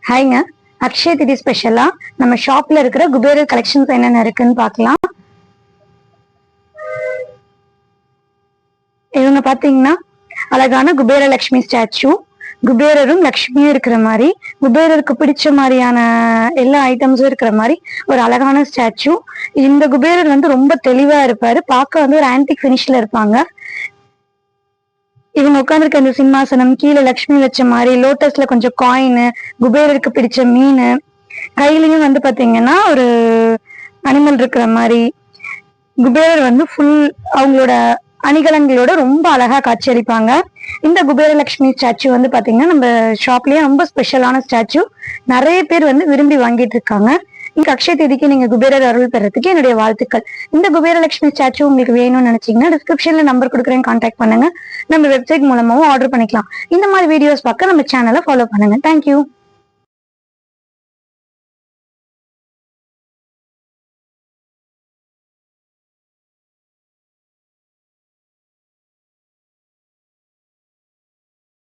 ஹாய்ங்க. அக்ஷய திதி ஸ்பெஷலா நம்ம ஷாப்ல இருக்கிற குபேரர் கலெக்ஷன்ஸ் என்னென்ன இருக்குன்னு பார்க்கலாம். இவங்க பாத்தீங்கன்னா அழகான குபேர லட்சுமி ஸ்டாச்சு, குபேரரும் லக்ஷ்மியும் இருக்கிற மாதிரி, குபேரருக்கு பிடிச்ச மாதிரியான எல்லா ஐட்டம்ஸும் இருக்கிற மாதிரி ஒரு அழகான ஸ்டாச்சு. இந்த குபேரர் வந்து ரொம்ப தெளிவா இருப்பாரு, பார்க்க வந்து ஒரு ஆன்டிக் பினிஷ்ல இருப்பாங்க. இவங்க உட்காந்துருக்க இந்த சிம்மாசனம், கீழே லக்ஷ்மி வச்ச மாதிரி, லோட்டஸ்ல கொஞ்சம் காயின், குபேரருக்கு பிடிச்ச மீன், கையிலயும் வந்து பாத்தீங்கன்னா ஒரு அனிமல் இருக்கிற மாதிரி, குபேரர் வந்து ஃபுல் அவங்களோட அணிகலங்களோட ரொம்ப அழகா காட்சியளிப்பாங்க. இந்த குபேரலட்சுமி ஸ்டாச்சு வந்து பாத்தீங்கன்னா நம்ம ஷாப்லயே ரொம்ப ஸ்பெஷலான ஸ்டாச்சு, நிறைய பேர் வந்து விரும்பி வாங்கிட்டு இருக்காங்க. இங்க அக்ஷய தேதிக்கு நீங்க குபேரர் அருள் பெறதுக்கு என்னுடைய வாழ்த்துக்கள். இந்த குபேரலட்சுமி ஸ்டாச்சு உங்களுக்கு வேணும்னு நினைச்சீங்கன்னா டிஸ்கிரிப்ஷன்ல நம்பர் கொடுக்குறேன், கான்டாக்ட் பண்ணுங்க. நம்ம வெப்சைட் மூலமாவும் ஆர்டர் பண்ணிக்கலாம். இந்த மாதிரி வீடியோஸ் பார்க்க நம்ம சேனலை ஃபாலோ பண்ணுங்க. தேங்க்யூ.